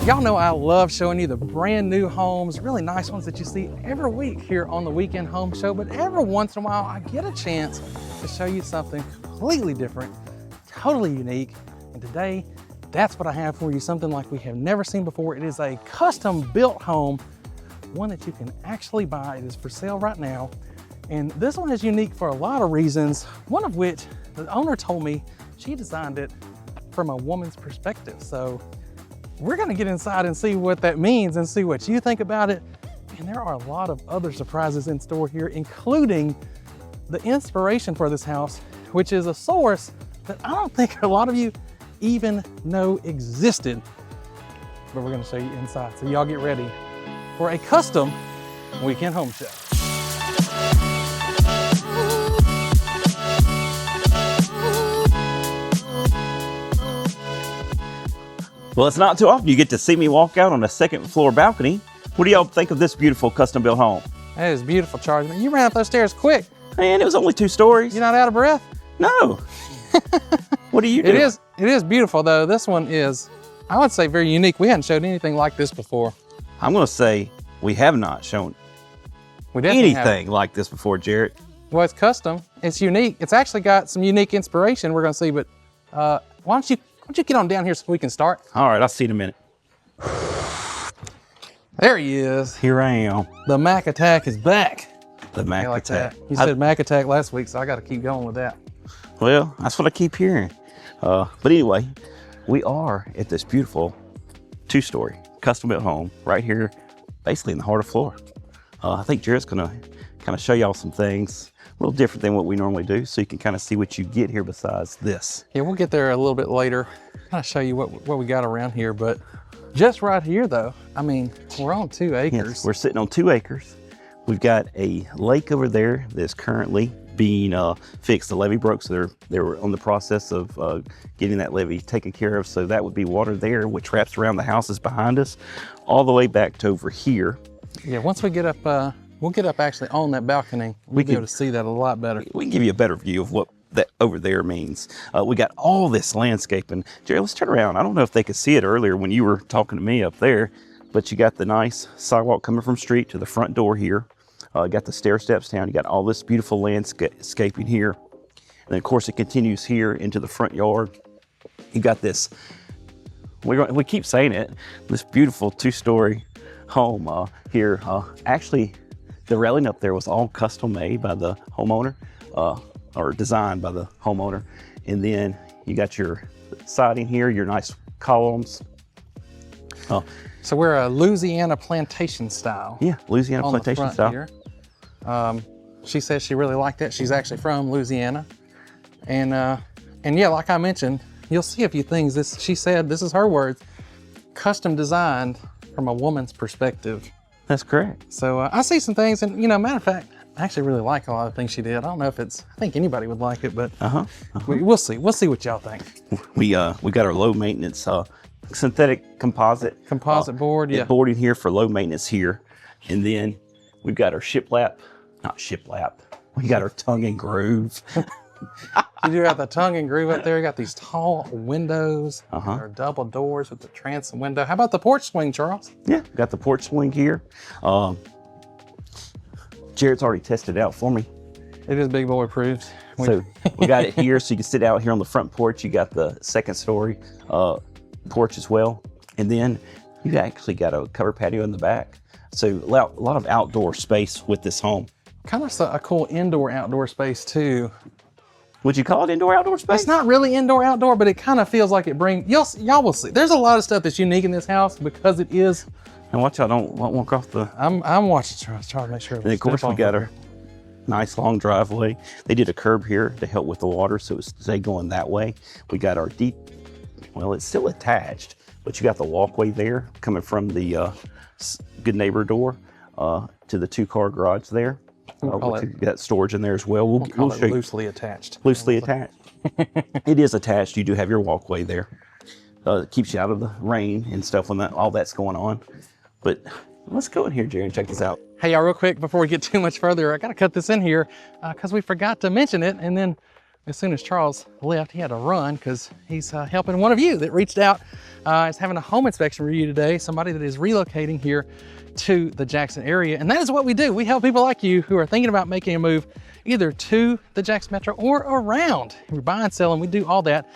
Y'all know I love showing you the brand new homes, really nice ones that you see every week here on the Weekend Home Show, but every once in a while I get a chance to show you something completely different, totally unique, and today that's what I have for you, something like we have never seen before. It is a custom built home, one that you can actually buy. It is for sale right now, and this one is unique for a lot of reasons, one of which the owner told me she designed it from a woman's perspective. So we're gonna get inside and see what that means and see what you think about it. And there are a lot of other surprises in store here, including the inspiration for this house, which is a source that I don't think a lot of you even know existed. But we're gonna show you inside. So y'all get ready for a custom Weekend Home Show. Well, it's not too often you get to see me walk out on a second floor balcony. What do y'all think of this beautiful custom built home? That is beautiful, Charlie. You ran up those stairs quick. Man, it was only 2 stories. You're not out of breath? No. What are you doing? It is beautiful though. This one is, I would say, very unique. We hadn't showed anything like this before. I'm gonna say we have not shown anything like this before, Jarrett. Well, it's custom, it's unique. It's actually got some unique inspiration we're gonna see, but why don't you get on down here so we can start? All right, I'll see you in a minute. There he is. Here I am. The Mac Attack is back. The Mac like Attack. That. You said Mac Attack last week, so I got to keep going with that. Well, that's what I keep hearing. But anyway, we are at this beautiful 2-story custom built home right here, basically in the heart of Flora. I think Jarrett's gonna kind of show y'all some things a little different than what we normally do, so you can kind of see what you get here besides this. Yeah, we'll get there a little bit later. Kind of show you what we got around here, but just right here though, I mean, we're on 2 acres. Yes, we're sitting on 2 acres. We've got a lake over there that's currently being fixed. The levee broke, so they were on the process of getting that levee taken care of. So that would be water there, which wraps around the houses behind us, all the way back to over here. Yeah, once we get up, we'll get up actually on that balcony. We'll be able to see that a lot better. We can give you a better view of what that over there means. We got all this landscaping. Jerry, let's turn around. I don't know if they could see it earlier when you were talking to me up there, but you got the nice sidewalk coming from street to the front door here. Got the stair steps down. You got all this beautiful landscaping here. And then of course it continues here into the front yard. You got this, we keep saying it, this beautiful 2-story home here. Actually, the railing up there was all custom made by the homeowner, or designed by the homeowner. And then you got your siding here, your nice columns. So we're a Louisiana plantation style. Yeah, Louisiana plantation style. Here. She says she really liked that. She's actually from Louisiana. And yeah, like I mentioned, you'll see a few things. She said, this is her words, custom designed from a woman's perspective. That's correct. So I see some things, and matter of fact, I actually really like a lot of things she did. I don't know if I think anybody would like it, but we'll see. We'll see what y'all think. We got our low maintenance synthetic composite board, yeah. Boarding here for low maintenance here. And then we've got our we got our tongue and groove. You do have the tongue and groove up there. You got these tall windows, or double doors with the transom window. How about the porch swing, Charles? Yeah, got the porch swing here. Jarrett's already tested it out for me. It is big boy approved. So we got it here, so you can sit out here on the front porch. You got the 2nd story porch as well. And then you actually got a covered patio in the back. So a lot of outdoor space with this home. Kind of a cool indoor-outdoor space too. Would you call it indoor-outdoor space? It's not really indoor-outdoor, but it kind of feels like it brings, y'all will see. There's a lot of stuff that's unique in this house because it is. And watch out, don't walk off the. I'm watching, trying to make sure. And of course we got our nice long driveway. They did a curb here to help with the water, so it's stay going that way. We got our it's still attached, but you got the walkway there coming from the good neighbor door to the 2-car garage there. You got storage in there as well. We'll show you. Loosely attached. Loosely attached. It is attached. You do have your walkway there. It keeps you out of the rain and stuff when all that's going on. But let's go in here, Jerry, and check this out. Hey, y'all, real quick before we get too much further, I got to cut this in here because we forgot to mention it, and then as soon as Charles left, he had to run because he's helping one of you that reached out. Is having a home inspection review today, somebody that is relocating here to the Jackson area. And that is what we do. We help people like you who are thinking about making a move either to the Jackson Metro or around. We're buying, selling, we do all that.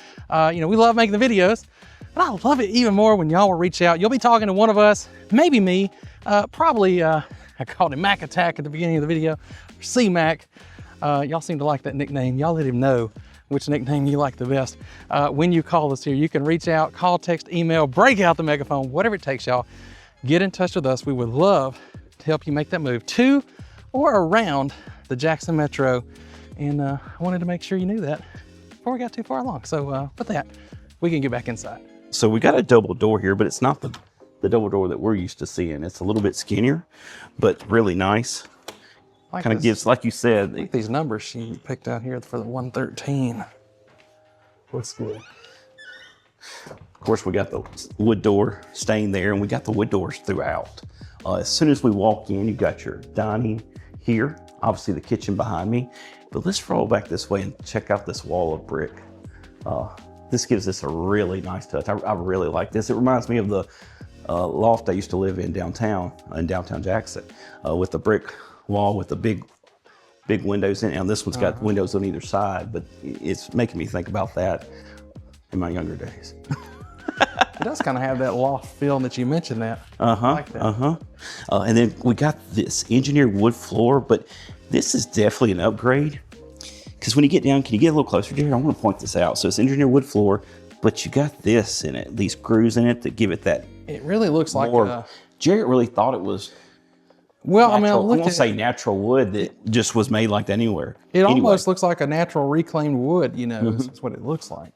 You know, we love making the videos, but I love it even more when y'all will reach out. You'll be talking to one of us, maybe me, probably, I called him Mac Attack at the beginning of the video, or C-Mac. Y'all seem to like that nickname. Y'all let him know which nickname you like the best. When you call us here, you can reach out, call, text, email, break out the megaphone, whatever it takes, y'all. Get in touch with us. We would love to help you make that move to or around the Jackson Metro. And I wanted to make sure you knew that before we got too far along. So with that, we can get back inside. So we got a double door here, but it's not the double door that we're used to seeing. It's a little bit skinnier, but really nice. Like Kind of gives, like you said, I like these numbers she picked out here for the 113. Looks good. Of course, we got the wood door staying there, and we got the wood doors throughout. As soon as we walk in, you got your dining here, obviously the kitchen behind me. But let's roll back this way and check out this wall of brick. This gives this a really nice touch. I really like this. It reminds me of the loft I used to live in downtown Jackson, with the brick wall with the big windows in it. And this one's got windows on either side, but it's making me think about that in my younger days. It does kind of have that loft feel that you mentioned that. I like that. And then we got this engineered wood floor, but this is definitely an upgrade. Because when you get down, can you get a little closer, Jared? I want to point this out. So it's engineered wood floor, but you got this in it, these grooves in it that give it that. It really looks like Jared really thought it was. Well, natural, I mean, I won't say natural wood that just was made like that anywhere. It almost looks like a natural reclaimed wood, you know, that's what it looks like.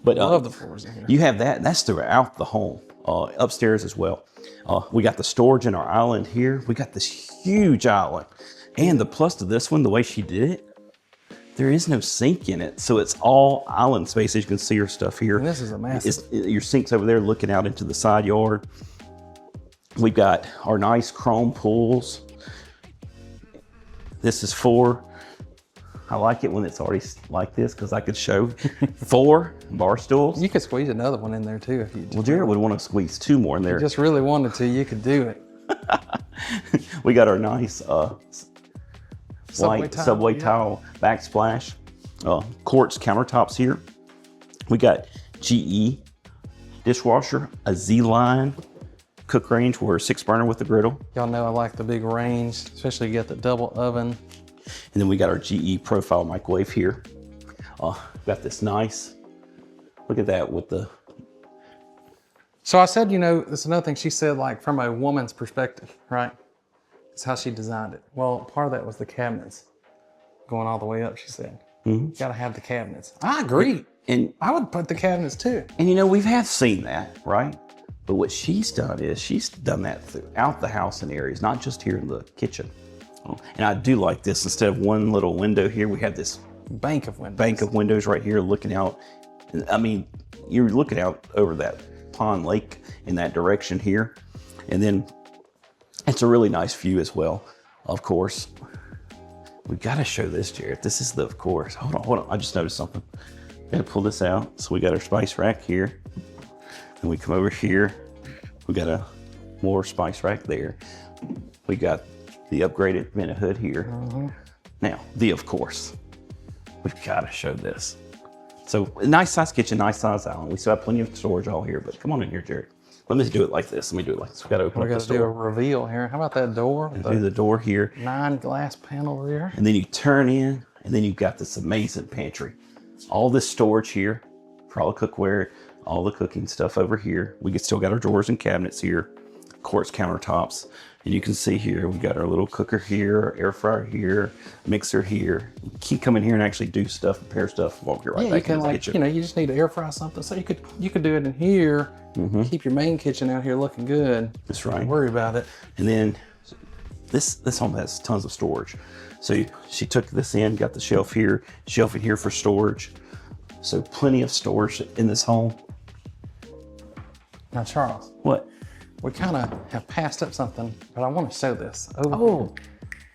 But I love the floors in here. You have that, that's throughout the home, upstairs as well. We got the storage in our island here. We got this huge island. And the plus to this one, the way she did it, there is no sink in it. So it's all island space. As you can see your stuff here. And this is a massive. Your sink's over there looking out into the side yard. We've got our nice chrome pools. This is I like it when it's already like this because I could show 4 bar stools. You could squeeze another one in there too if you. Well, Jared would want to squeeze 2 more in there. If you just really wanted to, you could do it. We got our nice Subway white tile, subway tile backsplash, quartz countertops here. We got GE dishwasher, a Z-line cook range. We're a 6-burner with the griddle. Y'all know I like the big range, especially you get the double oven. And then we got our GE profile microwave here. Got this nice, look at that with the. So I said, you know, that's another thing she said, like from a woman's perspective, right? It's how she designed it. Well, part of that was the cabinets going all the way up, she said. You gotta have the cabinets. I agree. And I would put the cabinets too. And you know, we have seen that, right? But what she's done is she's done that throughout the house in areas, not just here in the kitchen. And I do like this. Instead of one little window here, we have this bank of windows right here looking out. I mean, you're looking out over that pond lake in that direction here. And then it's a really nice view as well, of course. We gotta show this, Jared. This is of course. Hold on. I just noticed something. Gotta pull this out. So we got our spice rack here. And we come over here. We got a more spice rack there. We got the upgraded vent hood here. Now, of course, we've got to show this. So, nice size kitchen, nice size island. We still have plenty of storage all here, but come on in here, Jared. Let me do it like this. We got to open up this door. We got to do a reveal here. How about that door? Do the door here. 9 glass panel rear. And then you turn in, and then you've got this amazing pantry. All this storage here for all the cookware, all the cooking stuff over here. We still got our drawers and cabinets here, quartz countertops. And you can see here, we got our little cooker here, air fryer here, mixer here. You can come in here and actually do stuff, prepare stuff, walk you right back in the kitchen. You know, you just need to air fry something. So you could do it in here, keep your main kitchen out here looking good. That's right. Don't worry about it. And then this home has tons of storage. So she took this in, got the shelf in here for storage. So plenty of storage in this home. Now, Charles. What? We kind of have passed up something, but I want to show this.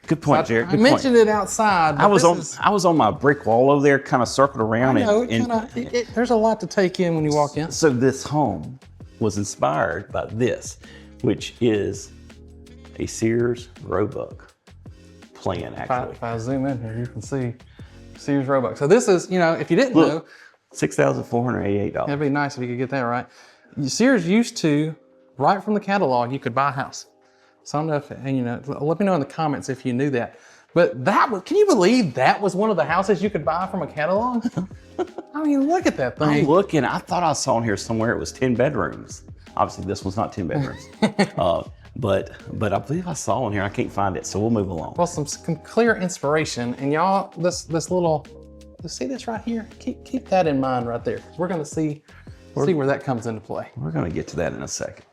Good point, So Jared. I Good mentioned point. it outside. I was on my brick wall over there, kind of circled around. There's a lot to take in when you walk in. So this home was inspired by this, which is a Sears Roebuck plan, actually. If I zoom in here, you can see Sears Roebuck. So this is, if you didn't know, $6,488. that'd be nice if you could get that right. Sears used to, right from the catalog, you could buy a house. So I don't know if, let me know in the comments if you knew that. But can you believe that was one of the houses you could buy from a catalog? I mean, look at that thing. I'm looking, I thought I saw in here somewhere it was 10 bedrooms. Obviously, this one's not 10 bedrooms. But I believe I saw in here, I can't find it, so we'll move along. Well, some clear inspiration. And y'all, this little, see this right here? Keep that in mind right there. We're gonna see where that comes into play. We're gonna get to that in a second.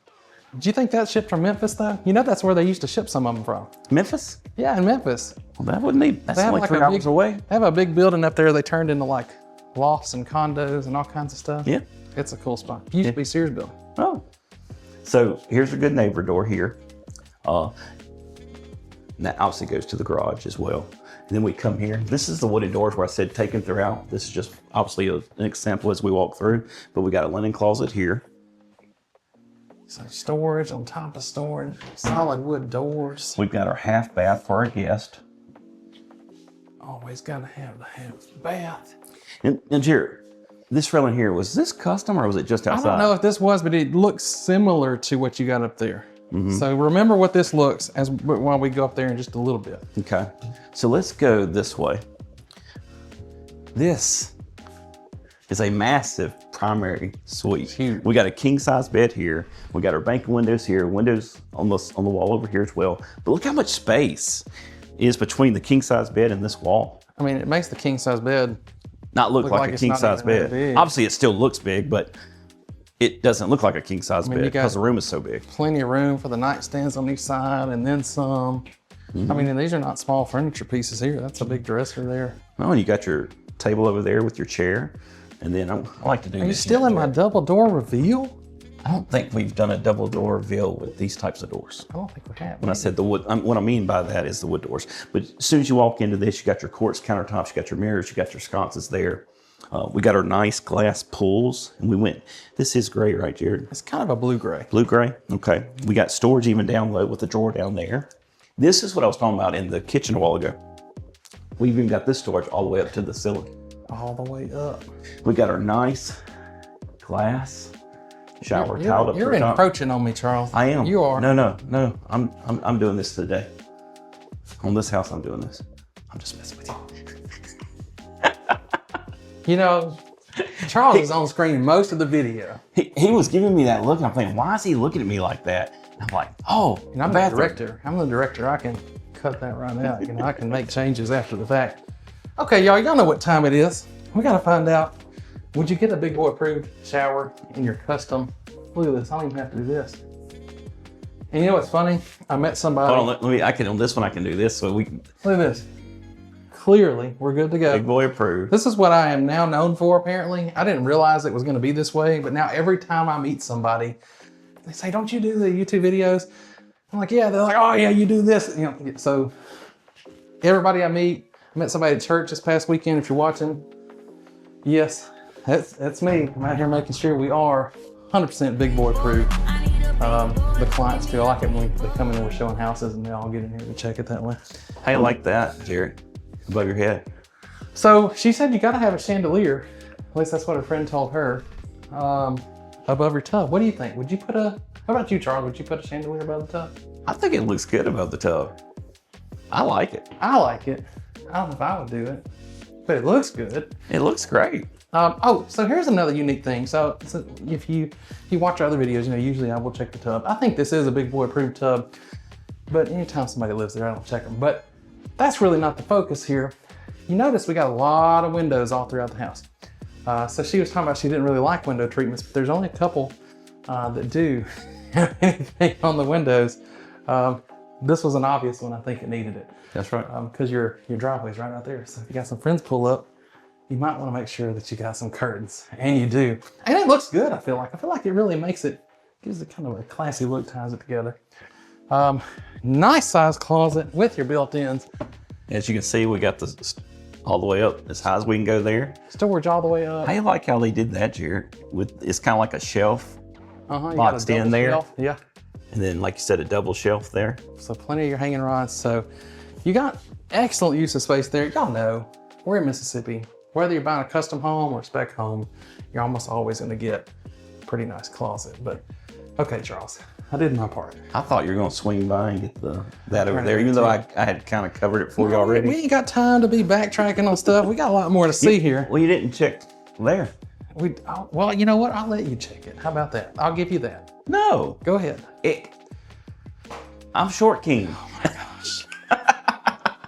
Do you think that's shipped from Memphis though? That's where they used to ship some of them from. Memphis? Yeah, in Memphis. Well, that wouldn't need, that's only 3 hours away. They have a big building up there they turned into like lofts and condos and all kinds of stuff. Yeah. It's a cool spot. Used to be Sears building. Oh. So here's a good neighbor door here. That obviously goes to the garage as well. And then we come here. This is the wooden doors where I said take them throughout. This is just obviously an example as we walk through, but we got a linen closet here. So storage on top of storage, solid wood doors. We've got our half bath for our guest. Always gotta have the half bath. And Jared, this railing here, was this custom or was it just outside? I don't know if this was, but it looks similar to what you got up there. So remember what this looks while we go up there in just a little bit. Okay, so let's go this way. This is a massive primary suite. Huge. We got a king size bed here. We got our bank windows here, windows on the wall over here as well. But look how much space is between the king size bed and this wall. I mean, it makes the king size bed not look like a it's king not size even that bed. big. Obviously it still looks big, but it doesn't look like a king size bed you got because the room is so big. plenty of room for the nightstands on each side and then some. I mean, and these are not small furniture pieces here. That's a big dresser there. Oh, and you got your table over there with your chair. And then I like to do this. Are you still in my double door reveal? I don't think we've done a double door reveal with these types of doors. I don't think we have. When I said the wood, what I mean by that is the wood doors. But as soon as you walk into this, you got your quartz countertops, you got your mirrors, you got your sconces there. We got our nice glass pools, and we went, this is gray, right, Jared? It's kind of a blue-gray. Blue-gray, okay. We got storage even down low with a drawer down there. This is what I was talking about in the kitchen a while ago. We've even got this storage all the way up to the ceiling. All the way up. We got our nice glass shower tiled up to You're the top. encroaching on me, Charles. I am. You are. No. I'm doing this today. On this house, I'm doing this. I'm just messing with you. Charles is on screen most of the video. He was giving me that look, and I'm thinking, why is he looking at me like that? And I'm like, oh, And I'm the director. I'm the director. I can cut that right out. I can make changes after the fact. Okay, y'all know what time it is. We gotta find out, would you get a big boy approved shower in your custom? Look at this, I don't even have to do this. And you know what's funny? I met somebody. Hold on, on this one I can do this so we can. Look at this. Clearly, we're good to go. Big boy approved. This is what I am now known for, apparently. I didn't realize it was gonna be this way, but now every time I meet somebody, they say, don't you do the YouTube videos? I'm like, yeah. They're like, oh yeah, you do this. So everybody I met somebody at church this past weekend. If you're watching, yes, that's me. I'm out here making sure we are 100% big boy approved. The clients feel like it when they come in and we're showing houses and they all get in here to check it that way. How you like that, Jared? Above your head. So she said you gotta have a chandelier. At least that's what a friend told her. Above your tub. What do you think? How about you, Charles? Would you put a chandelier above the tub? I think it looks good above the tub. I like it. I like it. I don't know if I would do it, but it looks good. It looks great. So here's another unique thing. So if you watch our other videos, usually I will check the tub. I think this is a big boy approved tub, but anytime somebody lives there, I don't check them. But that's really not the focus here. You notice we got a lot of windows all throughout the house. So she was talking about she didn't really like window treatments, but there's only a couple that do have anything on the windows. This was an obvious one. I think it needed it. That's right. Because your driveway's right out there. So if you got some friends pull up, you might want to make sure that you got some curtains, and you do. And it looks good. I feel like it really gives it kind of a classy look, ties it together. Nice size closet with your built-ins. As you can see, we got this all the way up as high as we can go there. Storage all the way up. I like how they did that, Jared. It's kind of like a shelf boxed in there. Shelf. Yeah. And then, like you said, a double shelf there. So plenty of your hanging rods. So you got excellent use of space there. Y'all know, we're in Mississippi. Whether you're buying a custom home or a spec home, you're almost always gonna get a pretty nice closet. But okay, Charles, I did my part. I thought you were gonna swing by and get that over there, even though I had kind of covered it for you already. We ain't got time to be backtracking on stuff. We got a lot more to see here. Well, you didn't check there. Well, you know what? I'll let you check it. How about that? I'll give you that. No. Go ahead. I'm short king. Oh my gosh.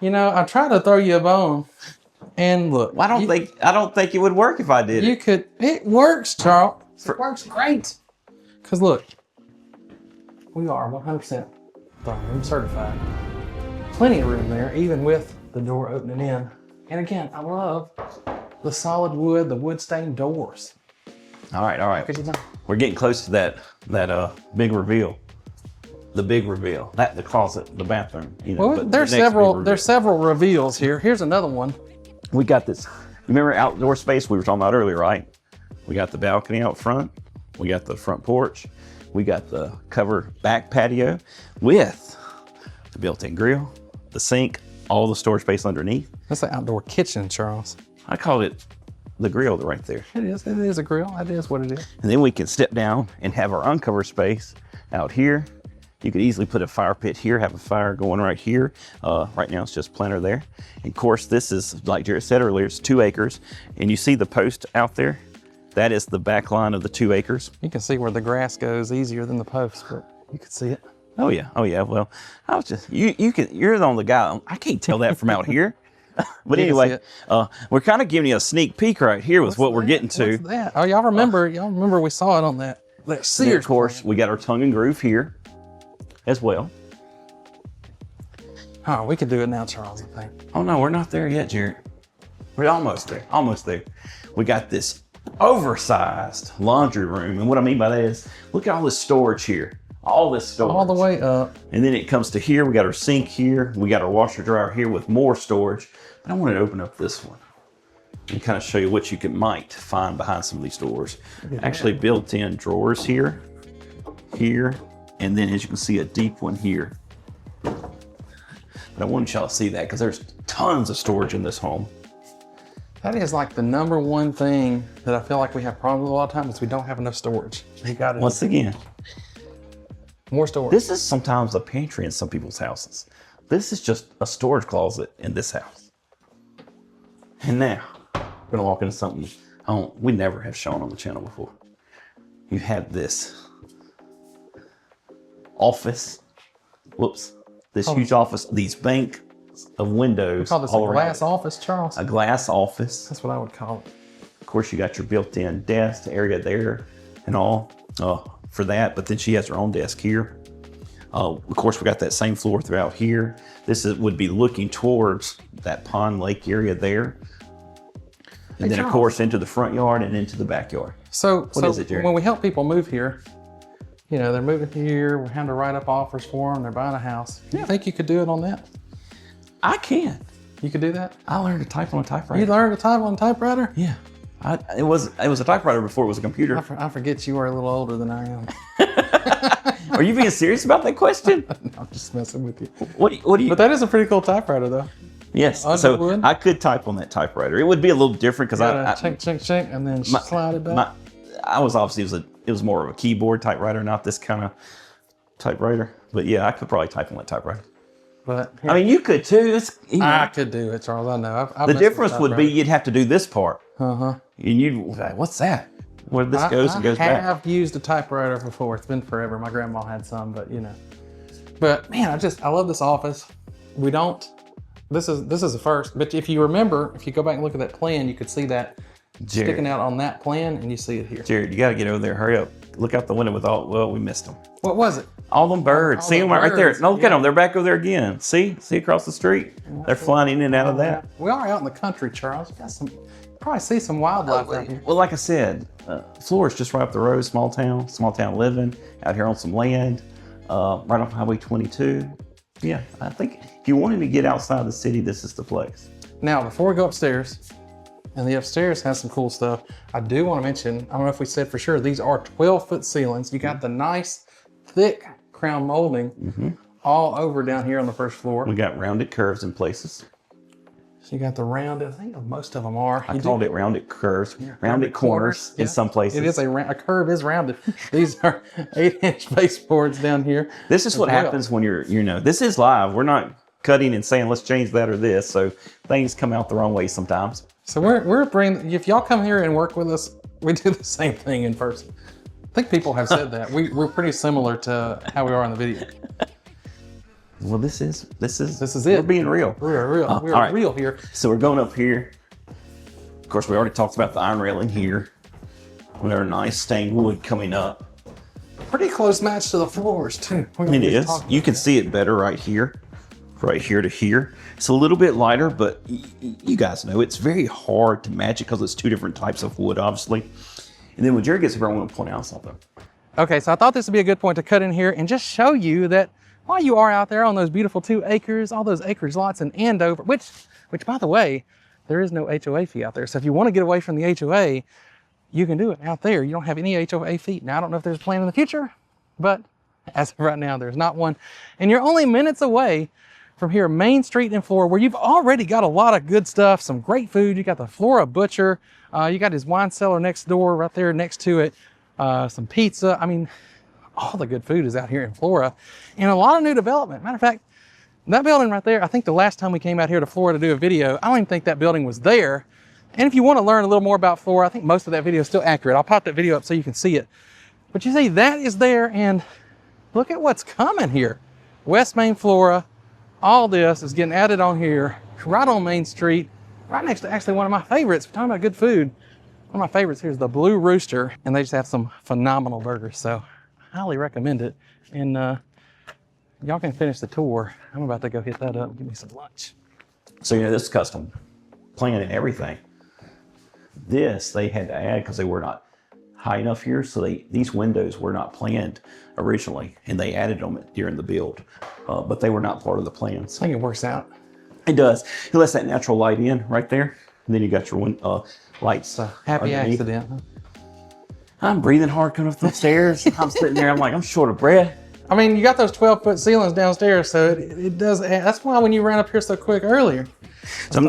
You know, I tried to throw you a bone. And look. Well, I don't think it would work if I did it. It works, Charles. It works great. Because look, we are 100% room certified. Plenty of room there, even with the door opening in. And again, I love the solid wood, the wood stained doors. All right. Because you know, we're getting close to that big reveal. The big reveal. The closet, the bathroom. You know, well, there's several reveals here. Here's another one. We got this. Remember outdoor space we were talking about earlier, right? We got the balcony out front. We got the front porch. We got the covered back patio with the built-in grill, the sink, all the storage space underneath. That's an outdoor kitchen, Charles. I call it the grill right there. It is a grill. That is what it is. And then we can step down and have our uncovered space out here. You could easily put a fire pit here, have a fire going right here. Right now it's just planter there. And of course, this is, like Jared said earlier, it's 2 acres. And you see the post out there? That is the back line of the 2 acres. You can see where the grass goes easier than the post, but you can see it. Oh yeah. Well, I was just, you're the only guy. I can't tell that from out here. But anyway, we're kind of giving you a sneak peek right here with what we're getting to. What's that? Oh, y'all remember we saw it on that Sears. Of course, we got our tongue and groove here as well. Oh, we could do it now, Charles, I think. Oh no, we're not there yet, Jared. We're almost there. We got this oversized laundry room. And what I mean by that is, look at all this storage here. All this storage. All the way up. And then it comes to here. We got our sink here. We got our washer dryer here with more storage. But I wanted to open up this one and kind of show you what you might find behind some of these doors. Actually built-in drawers here, and then as you can see, a deep one here. But I want y'all to see that because there's tons of storage in this home. That is like the number one thing that I feel like we have problems with a lot of times is we don't have enough storage. You got it. Once again, more storage. This is sometimes a pantry in some people's houses. This is just a storage closet in this house. And now, we're gonna walk into something we never have shown on the channel before. You have this office. This huge office, these bank of windows. Call this a glass office, Charles? A glass office. That's what I would call it. Of course, you got your built-in desk area there and all for that, but then she has her own desk here. Of course, we got that same floor throughout here. Would be looking towards that pond lake area there. And then, of course, into the front yard and into the backyard. So what is it, Jerry? When we help people move here, you know, they're moving here, we're having to write up offers for them, they're buying a house. Do you think you could do it on that? I can. You could do that? I learned to type on a typewriter. You learned to type on a typewriter? Yeah. It was a typewriter before it was a computer. I forget you are a little older than I am. Are you being serious about that question? I'm just messing with you. What do you? But that is a pretty cool typewriter, though. Yes. So I could type on that typewriter. It would be a little different because I chink, and then slide it back. I was obviously it was more of a keyboard typewriter, not this kind of typewriter. But yeah, I could probably type on that typewriter. But I mean, you could too. I could do it, Charles. I know. The difference would be you'd have to do this part. And you'd what's that? Where this goes and goes back. I have used a typewriter before. It's been forever. My grandma had some, but you know. But man, I love this office. This is a first. But if you remember, if you go back and look at that plan, you could see that sticking out on that plan, and you see it here. Jared, you got to get over there. Hurry up. Look out the window with we missed them. What was it? All them birds. See them right there. No, look at them. They're back over there again. See across the street? They're flying in and out of that. We are out in the country, Charles. You probably see some wildlife out here. Well, like I said, Flora's just right up the road. Small town living out here on some land. right off Highway 22. Yeah, I think if you wanted to get outside the city, this is the place. Now, before we go upstairs, and the upstairs has some cool stuff, I do want to mention, I don't know if we said for sure, these are 12-foot ceilings. You got the nice, thick crown molding all over down here on the first floor. We got rounded curves in places. So you got the rounded, I think most of them are. I called it rounded curves, rounded corners in some places. It is a curve is rounded. These are 8-inch baseboards down here. This is what happens when you're, this is live. We're not cutting and saying, let's change that or this. So things come out the wrong way sometimes. So we're bringing, if y'all come here and work with us, we do the same thing in person. I think people have said that. We're pretty similar to how we are on the video. Well, this is it. We're being real. We're real. We're real here. So we're going up here. Of course, we already talked about the iron railing here. We got a nice stained wood coming up. Pretty close match to the floors too. It is. You can see it better right here to here. It's a little bit lighter, but you guys know it's very hard to match it because it's two different types of wood, obviously. And then when Jared gets here, I want to point out something. Okay, so I thought this would be a good point to cut in here and just show you that while you are out there on those beautiful 2 acres, all those acreage lots in Andover, which by the way, there is no HOA fee out there. So if you want to get away from the HOA, you can do it out there. You don't have any HOA fee. Now, I don't know if there's a plan in the future, but as of right now, there's not one. And you're only minutes away from here, Main Street in Flora, where you've already got a lot of good stuff, some great food. You got the Flora Butcher. You got his wine cellar next door, right there next to it. Some pizza. I mean, all the good food is out here in Flora, and a lot of new development. Matter of fact, that building right there, I think the last time we came out here to Flora to do a video, I don't even think that building was there. And if you want to learn a little more about Flora, I think most of that video is still accurate. I'll pop that video up so you can see it. But you see, that is there, and look at what's coming here. West Main Flora, all this is getting added on here, right on Main Street, right next to actually one of my favorites. We're talking about good food. One of my favorites here is the Blue Rooster, and they just have some phenomenal burgers. So highly recommend it. And y'all can finish the tour. I'm about to go hit that up and give me some lunch. So, this is custom plan and everything. This they had to add because they were not high enough here. So these windows were not planned originally, and they added them during the build, but they were not part of the plans. I think it works out. It does. It lets that natural light in right there. And then you got your lights. Happy underneath. accident. Huh? I'm breathing hard coming up the stairs. I'm sitting there. I'm like, I'm short of breath. I mean, you got those 12-foot ceilings downstairs, so it does. That's why when you ran up here so quick earlier. So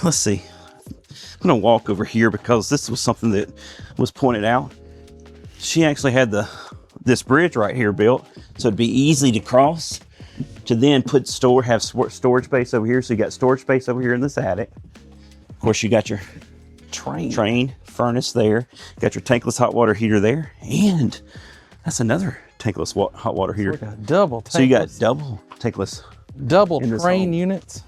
let's see. I'm gonna walk over here because this was something that was pointed out. She actually had this bridge right here built, so it'd be easy to cross. To then have storage space over here. So you got storage space over here in this attic. Of course, you got your train furnace there. Got your tankless hot water heater there, and that's another tankless hot water heater. So, double tankless. So you got double tankless. Double train units.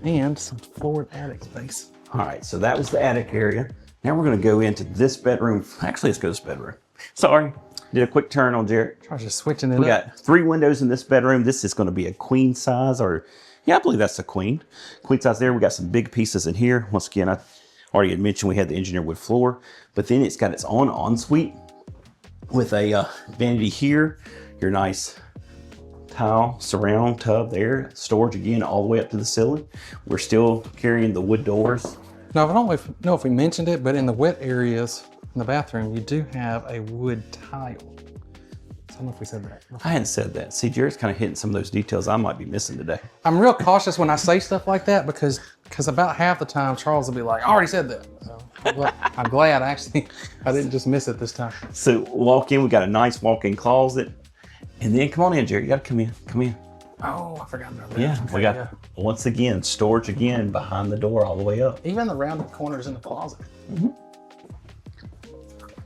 And some forward attic space. All right, so that was the attic area. Now we're gonna go into this bedroom. Actually, let's go to this bedroom. Sorry, did a quick turn on Jared. I was just switching it up. We got 3 windows in this bedroom. This is gonna be a queen size, or yeah, I believe that's a queen size there. We got some big pieces in here. Once again, I already had mentioned we had the engineered wood floor, but then it's got its own ensuite with a vanity here, your nice tile surround tub there, storage again all the way up to the ceiling. We're still carrying the wood doors. Now, I don't know if we mentioned it, but in the wet areas in the bathroom, you do have a wood tile. I don't know if we said that. I hadn't said that. See, Jared's kind of hitting some of those details I might be missing today. I'm real cautious when I say stuff like that because about half the time Charles will be like, I already said that. So I'm glad I didn't just miss it this time. So walk in, we got a nice walk-in closet. And then come on in, Jared, you gotta come in. Oh, I forgot about that. Yeah, okay, we got, once again, storage again behind the door all the way up. Even the rounded corners in the closet. Mm-hmm.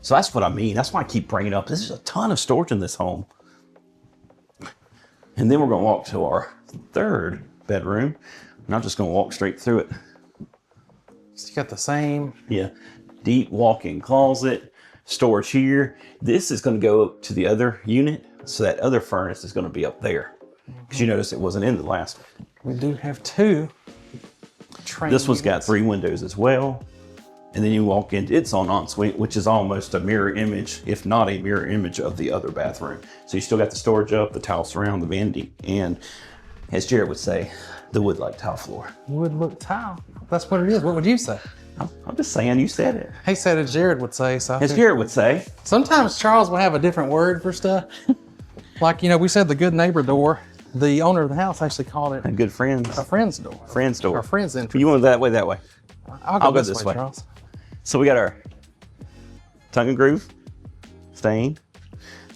So that's what I mean. That's why I keep bringing it up. There's a ton of storage in this home. And then we're gonna walk to our 3rd bedroom. And I'm just gonna walk straight through it. So you got the same. Yeah, deep walk-in closet, storage here. This is gonna go up to the other unit. So that other furnace is gonna be up there. Because you notice it wasn't in the last one. We do have 2 train This one's got units. 3 windows as well. And then you walk into its own ensuite, which is almost a mirror image, if not a mirror image of the other bathroom. So you still got the storage up, the tile surround, the vanity, and as Jared would say, the wood like tile floor. Wood look tile. That's what it is. What would you say? I'm just saying, you said it. He said as Jared would say. So As Jared would say. Sometimes Charles will have a different word for stuff. Like, you know, we said the good neighbor door. The owner of the house actually called it And good friends. a friend's door. Friend's door. Or friend's entrance. You want that way, that way. I'll go this way, Charles. So we got our tongue and groove stain.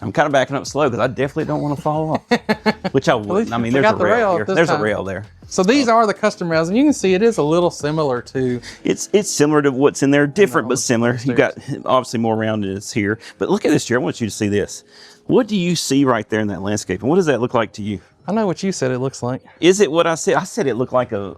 I'm kind of backing up slow because I definitely don't want to fall off, which I wouldn't. I mean, there's a rail here. There's a rail there. So these are the custom rails, and you can see it is a little similar to. It's similar to what's in there, different but similar. You got obviously more roundedness here, but look at this, Jared. I want you to see this. What do you see right there in that landscape, and what does that look like to you? I know what you said it looks like. Is it what I said? I said it looked like a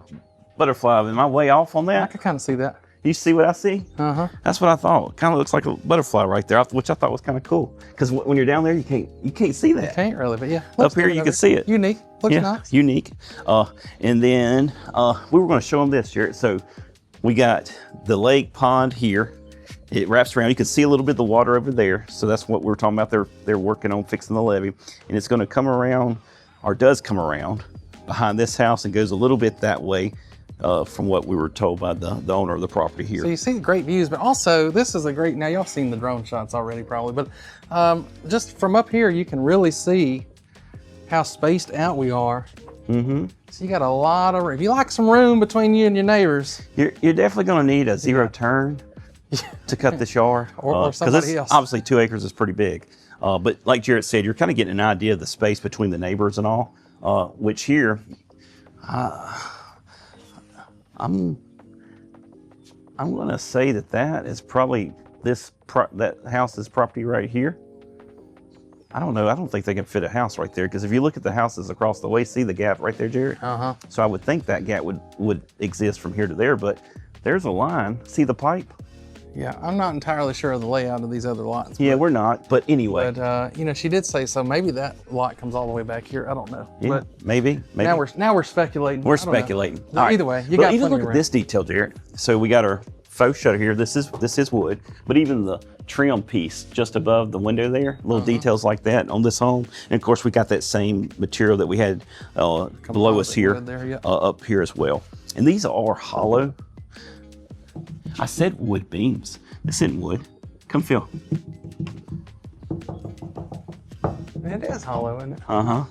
butterfly. Am I way off on I that? could kind of see that. You see what I see? Uh-huh. That's what I thought. Kind of looks like a butterfly right there, which I thought was kind of cool. Because when you're down there, you can't see that. Can't really, but yeah. Up here, you can see it. Unique. Looks nice. Unique. And then we were going to show them this, Jared. So we got the lake pond here. It wraps around. You can see a little bit of the water over there. So that's what we were talking about. They're working on fixing the levee. And it's going to come around, or does come around, behind this house and goes a little bit that way. From what we were told by the owner of the property here. So you see great views, but also this is a great, now y'all seen the drone shots already probably, but just from up here, you can really see how spaced out we are. Mm-hmm. So you got a lot of, if you like some room between you and your neighbors. You're definitely gonna need a zero turn to cut this yard. Or somebody else. Obviously 2 acres is pretty big. But like Jared said, you're kind of getting an idea of the space between the neighbors and all, which here, I'm gonna say that is probably that house's property right here. I don't know. I don't think they can fit a house right there because if you look at the houses across the way, see the gap right there, Jared? Uh-huh. So I would think that gap would exist from here to there, but there's a line. See the pipe? Yeah, I'm not entirely sure of the layout of these other lots. Yeah, we're not. But anyway. But you know, she did say so. Maybe that lot comes all the way back here. I don't know. Yeah, but maybe. Now we're speculating. We're speculating. All right. Either way, you got even plenty look of at this detail, Jared. So we got our faux shutter here. This is wood, but even the trim piece just above the window there, little details like that on this home. And of course, we got that same material that we had below us here, up here as well. And these are hollow. I said wood beams. This isn't wood. Come feel. It is hollow, isn't it? Uh-huh.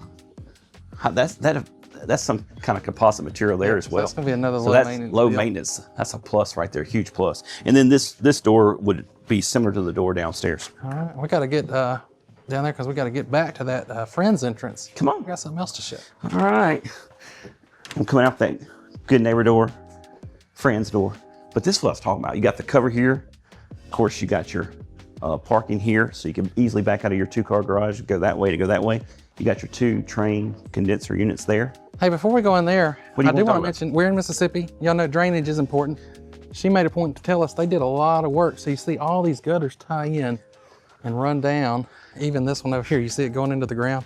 That's some kind of composite material there as well. That's gonna be another low maintenance. Low maintenance. That's a plus right there, huge plus. And then this door would be similar to the door downstairs. All right, we got to get down there because we got to get back to that friend's entrance. Come on. We got something else to show. All right. I'm coming out that good neighbor door, friend's door. But this is what I was talking about. You got the cover here. Of course, you got your parking here, so you can easily back out of your 2-car garage, go that way to go that way. You got your 2 train condenser units there. Hey, before we go in there, I do want to mention, we're in Mississippi. Y'all know drainage is important. She made a point to tell us they did a lot of work. So you see all these gutters tie in and run down. Even this one over here, you see it going into the ground.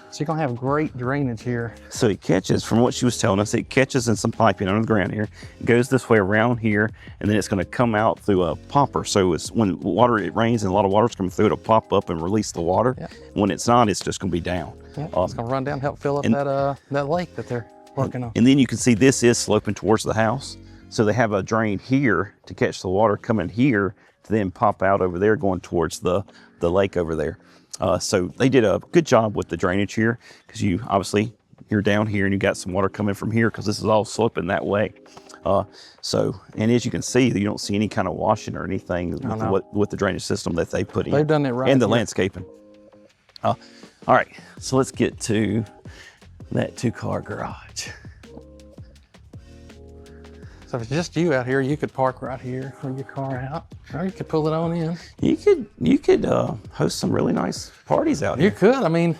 So you're gonna have great drainage here. So it catches, from what she was telling us, it catches in some piping under the ground here, it goes this way around here, and then it's gonna come out through a popper. So it's when it rains and a lot of water's coming through, it'll pop up and release the water. Yep. When it's not, it's just gonna be down. Yep. It's gonna run down, help fill up that lake that they're working on. And then you can see this is sloping towards the house. So they have a drain here to catch the water coming here to then pop out over there going towards the lake over there. So they did a good job with the drainage here because you're down here and you got some water coming from here because this is all sloping that way. And as you can see, you don't see any kind of washing or anything with the drainage system that they put in. They've done it right. And the landscaping. All right, so let's get to that 2-car garage. So if it's just you out here, you could park right here, bring your car out, or you could pull it on in. You could host some really nice parties out here. You could. I mean,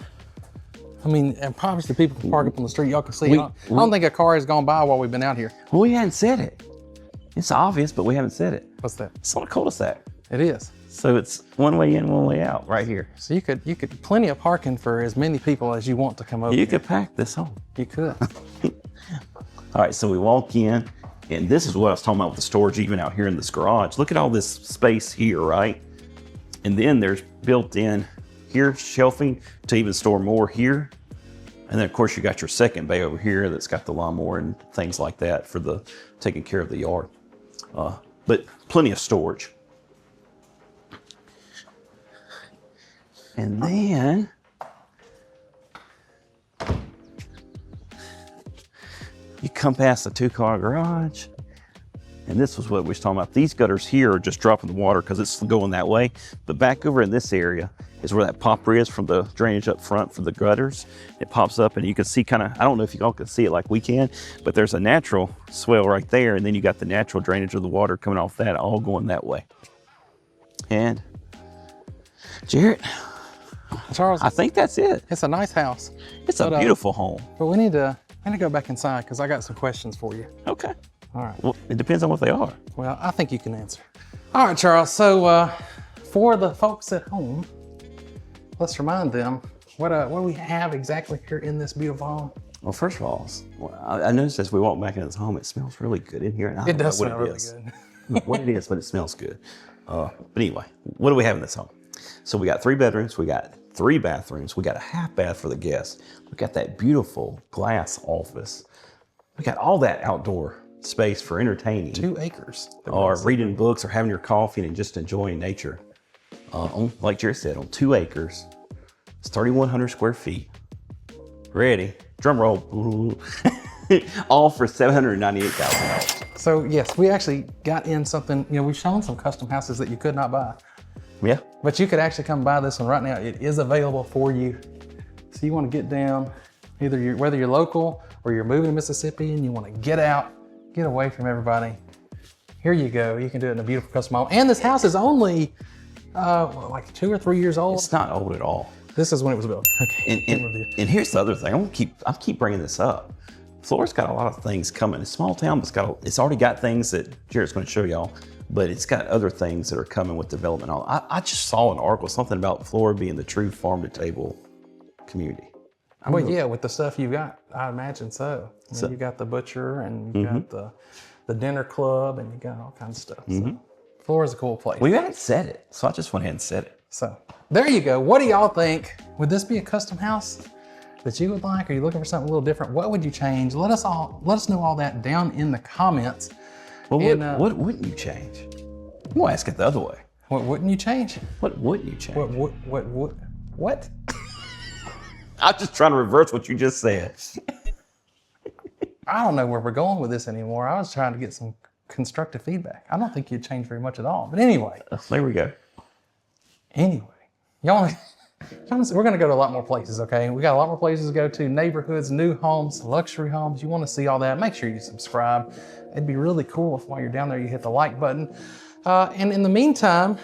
and obviously people can park up on the street. Y'all can see. I don't think a car has gone by while we've been out here. Well, we hadn't said it. It's obvious, but we haven't said it. What's that? It's on a cul-de-sac. It is. So it's one way in, one way out, right here. So you could plenty of parking for as many people as you want to come over. You could pack this home. You could. All right, so we walk in. And this is what I was talking about with the storage, even out here in this garage. Look at all this space here, right? And then there's built in here shelving to even store more here. And then of course you got your second bay over here that's got the lawnmower and things like that for the taking care of the yard. But plenty of storage. And then you come past the 2-car garage, and this was what we was talking about. These gutters here are just dropping the water because it's going that way. But back over in this area is where that popper is from the drainage up front for the gutters. It pops up and you can see kind of, I don't know if you all can see it like we can, but there's a natural swell right there. And then you got the natural drainage of the water coming off that, all going that way. And Jarrett, Charles, I think that's it. it's a nice house. It's a beautiful home. But we need to go back inside because I got some questions for you. Okay. All right. Well, it depends on what they are. Well, I think you can answer. All right, Charles. So for the folks at home, let's remind them what do we have exactly here in this beautiful home? Well, first of all, I noticed as we walk back into this home, it smells really good in here. And I It don't does know smell what really good. what it is, but it smells good. But anyway, what do we have in this home? So we got 3 bedrooms, we got 3 bathrooms, we got a half bath for the guests. We got that beautiful glass office. We got all that outdoor space for entertaining. 2 acres. Or reading books or having your coffee and just enjoying nature. Like Jerry said, on 2 acres. It's 3,100 square feet. Ready, drum roll. All for $798,000. So yes, we actually got in something, we've shown some custom houses that you could not buy. Yeah. But you could actually come buy this one right now. It is available for you. So you want to get down, whether you're local or you're moving to Mississippi and you want to get out, get away from everybody. Here you go. You can do it in a beautiful custom home. And this house is only like 2 or 3 years old. It's not old at all. This is when it was built. Okay. And here's the other thing. I keep bringing this up. Flora's got a lot of things coming. It's a small town, but it's already got things that Jarrett's going to show y'all. But it's got other things that are coming with development. I just saw an article, something about Flora being the true farm-to-table community. Well, yeah, with the stuff you got, I imagine so. You got the butcher, and you got the dinner club, and you got all kinds of stuff. So Flora's a cool place. We haven't said it, so I just went ahead and said it. So there you go. What do y'all think? Would this be a custom house that you would like? Are you looking for something a little different? What would you change? Let us know all that down in the comments. Well, what wouldn't you change? We'll ask it the other way. What wouldn't you change? What wouldn't you change? What? I'm just trying to reverse what you just said. I don't know where we're going with this anymore. I was trying to get some constructive feedback. I don't think you'd change very much at all. But anyway. There we go. Anyway, we're going to go to a lot more places, okay? We got a lot more places to go to, neighborhoods, new homes, luxury homes. You want to see all that, make sure you subscribe. It'd be really cool if while you're down there, you hit the like button. And in the meantime,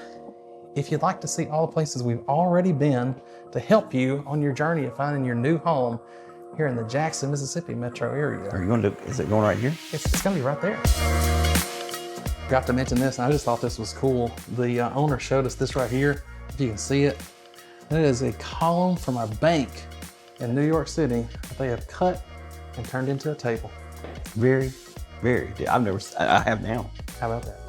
if you'd like to see all the places we've already been to help you on your journey of finding your new home here in the Jackson, Mississippi metro area. Are you going to, is it going right here? It's going to be right there. Forgot to mention this, and I just thought this was cool. The owner showed us this right here. If you can see it, it is a column from a bank in New York City that they have cut and turned into a table. Very, very. I have now. How about that?